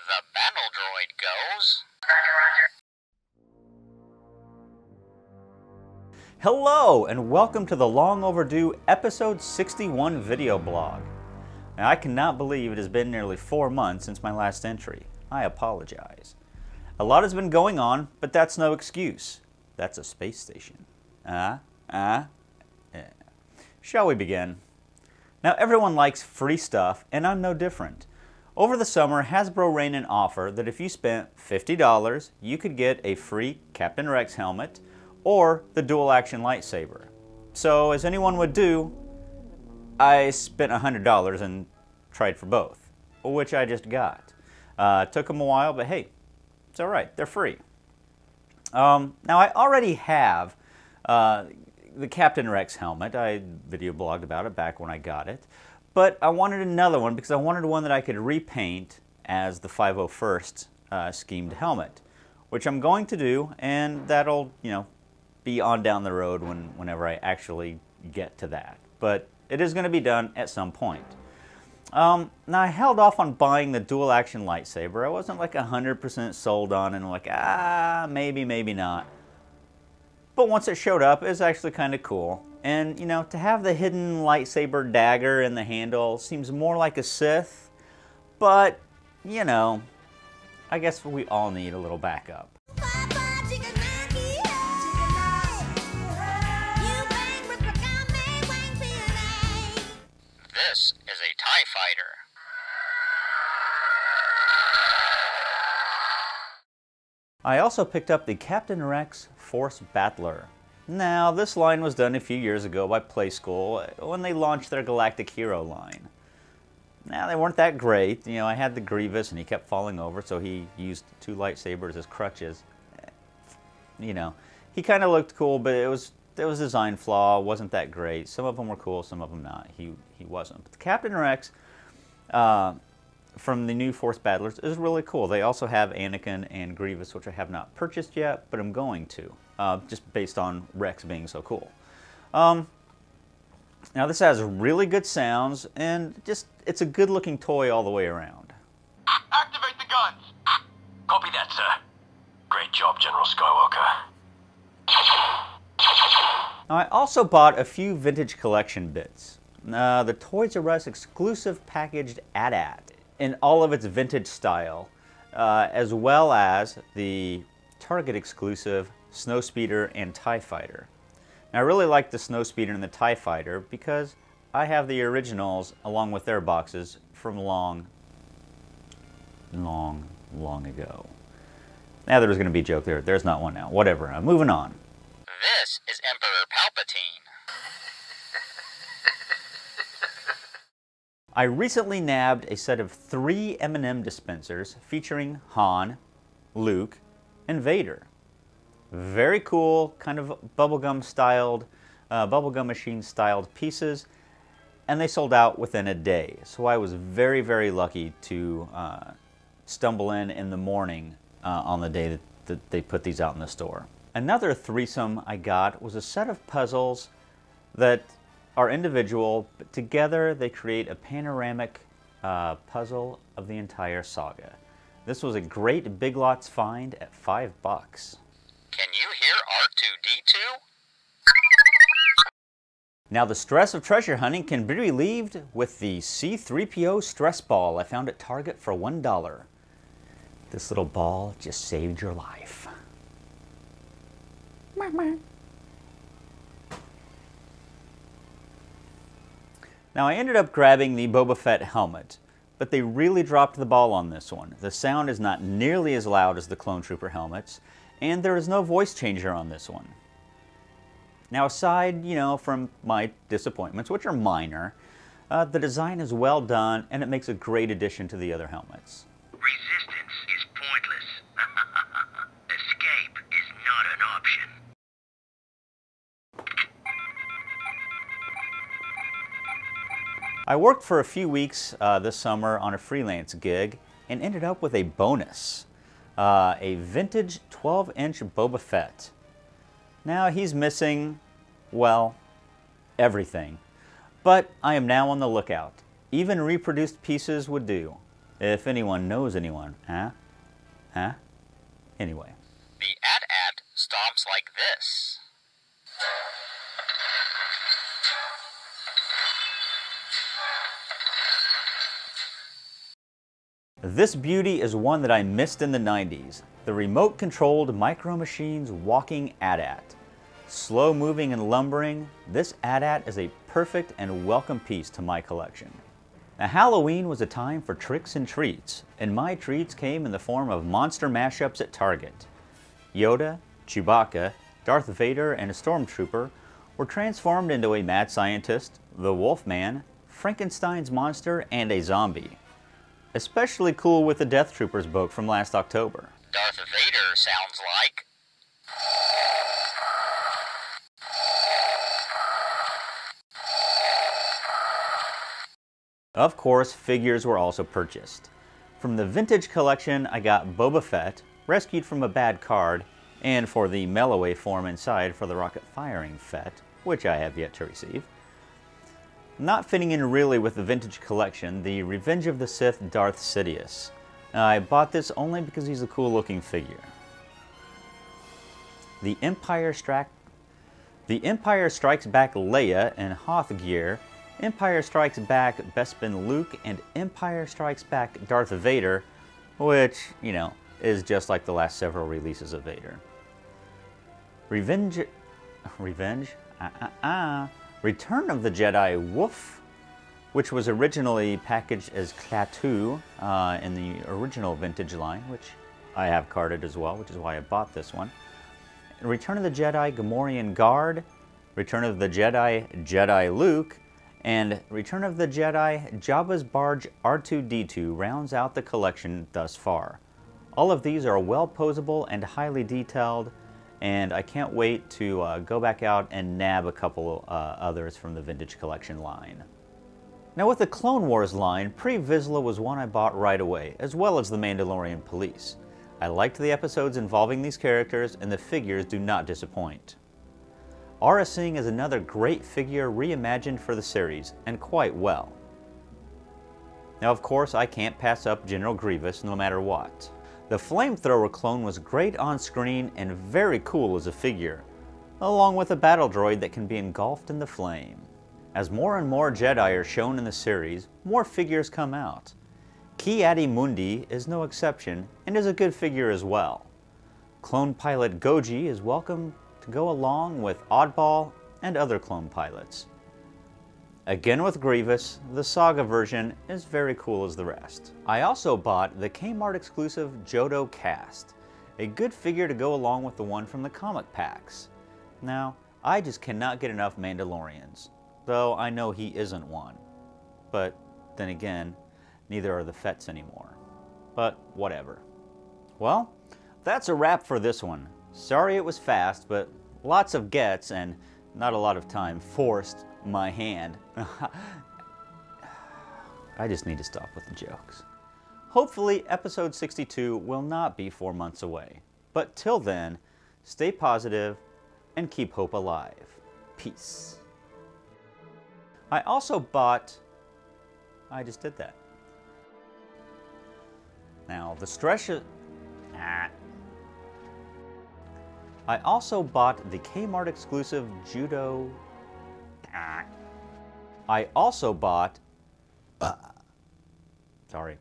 The battle droid goes. Hello, and welcome to the long overdue episode 61 video blog. Now, I cannot believe it has been nearly 4 months since my last entry. I apologize. A lot has been going on, but that's no excuse. That's a space station. Shall we begin? Now, everyone likes free stuff, and I'm no different. Over the summer, Hasbro ran an offer that if you spent $50, you could get a free Captain Rex helmet or the dual action lightsaber. So, as anyone would do, I spent $100 and tried for both, which I just got. Took them a while, but hey, it's alright, they're free. Now, I already have the Captain Rex helmet. I video blogged about it back when I got it. But I wanted another one because I wanted one that I could repaint as the 501st schemed helmet, which I'm going to do, and that'll, be on down the road whenever I actually get to that. But it is going to be done at some point. Now, I held off on buying the dual action lightsaber. I wasn't like 100% sold on it, and like, maybe, maybe not. But once it showed up, it was actually kind of cool. And, to have the hidden lightsaber dagger in the handle seems more like a Sith. But, I guess we all need a little backup. This is a TIE fighter. I also picked up the Captain Rex Force Battler. Now, this line was done a few years ago by Playskool when they launched their Galactic Hero line. Now, they weren't that great. I had the Grievous and he kept falling over, so he used 2 lightsabers as crutches. He kind of looked cool, but it was design flaw, wasn't that great. Some of them were cool, some of them not. He wasn't. But the Captain Rex from the new Force Battlers is really cool. They also have Anakin and Grievous, which I have not purchased yet, but I'm going to, just based on Rex being so cool. Now this has really good sounds, and it's a good looking toy all the way around. Activate the guns! Copy that, sir. Great job, General Skywalker. Now, I also bought a few vintage collection bits. The Toys R Us exclusive packaged AT-AT in all of its vintage style, as well as the Target exclusive Snowspeeder and TIE Fighter. Now, I really like the Snowspeeder and the TIE Fighter because I have the originals along with their boxes from long ago. Now, there was going to be a joke there. There's not one now. Whatever. I'm moving on. This is Emperor Palpatine. I recently nabbed a set of 3 M&M dispensers featuring Han, Luke, and Vader. Very cool, kind of bubblegum machine styled pieces, and they sold out within a day. So I was very, very lucky to stumble in the morning on the day that they put these out in the store. Another threesome I got was a set of puzzles that are individual, but together they create a panoramic puzzle of the entire saga. This was a great Big Lots find at $5. Can you hear R2-D2? Now, the stress of treasure hunting can be relieved with the C-3PO stress ball I found at Target for $1. This little ball just saved your life. Now, I ended up grabbing the Boba Fett helmet, but they really dropped the ball on this one. The sound is not nearly as loud as the Clone Trooper helmets, and there is no voice changer on this one. Now, aside, from my disappointments, which are minor, the design is well done, and it makes a great addition to the other helmets. Resistance is pointless. Escape is not an option. I worked for a few weeks this summer on a freelance gig and ended up with a bonus. A vintage 12-inch Boba Fett. Now he's missing, well, everything. But I am now on the lookout. Even reproduced pieces would do. If anyone knows anyone, huh? Huh? Anyway. The AT-AT stomps like this. This beauty is one that I missed in the 90s. The remote-controlled Micro Machines walking AT-AT. Slow moving and lumbering, this AT-AT is a perfect and welcome piece to my collection. Now, Halloween was a time for tricks and treats, and my treats came in the form of monster mashups at Target. Yoda, Chewbacca, Darth Vader, and a Stormtrooper were transformed into a mad scientist, the Wolfman, Frankenstein's monster, and a zombie. Especially cool with the Death Troopers book from last October. Darth Vader sounds like... Of course, figures were also purchased. From the vintage collection, I got Boba Fett, rescued from a bad card, and for the Melloway form inside for the rocket-firing Fett, which I have yet to receive. Not fitting in really with the vintage collection, the Revenge of the Sith Darth Sidious. I bought this only because he's a cool-looking figure. The Empire Strikes Back Leia in Hoth gear, Empire Strikes Back Bespin Luke, and Empire Strikes Back Darth Vader, which, you know, is just like the last several releases of Vader. Return of the Jedi Woof, which was originally packaged as Klaatu in the original vintage line, which I have carded as well, which is why I bought this one. Return of the Jedi Gamorrean Guard, Return of the Jedi Jedi Luke, and Return of the Jedi Jabba's Barge R2-D2 rounds out the collection thus far. All of these are well posable and highly detailed, and I can't wait to go back out and nab a couple others from the vintage collection line. Now with the Clone Wars line, Pre-Vizsla was one I bought right away, as well as the Mandalorian Police. I liked the episodes involving these characters, and the figures do not disappoint. Aurra Sing is another great figure reimagined for the series, and quite well. Now of course I can't pass up General Grievous no matter what. The Flamethrower clone was great on screen and very cool as a figure, along with a battle droid that can be engulfed in the flame. As more and more Jedi are shown in the series, more figures come out. Ki-Adi-Mundi is no exception and is a good figure as well. Clone pilot Goji is welcome to go along with Oddball and other clone pilots. Again with Grievous, the Saga version is very cool as the rest. I also bought the Kmart exclusive Jodo Cast, a good figure to go along with the one from the comic packs. Now, I just cannot get enough Mandalorians, though I know he isn't one. But then again, neither are the Fetts anymore. But whatever. Well, that's a wrap for this one. Sorry it was fast, but lots of gets and not a lot of time forced my hand. I just need to stop with the jokes. Hopefully episode 62 will not be 4 months away. But till then, stay positive and keep hope alive. Peace. I also bought... I just did that. Now, the stretch... I also bought the Kmart exclusive Judo... I also bought... Sorry.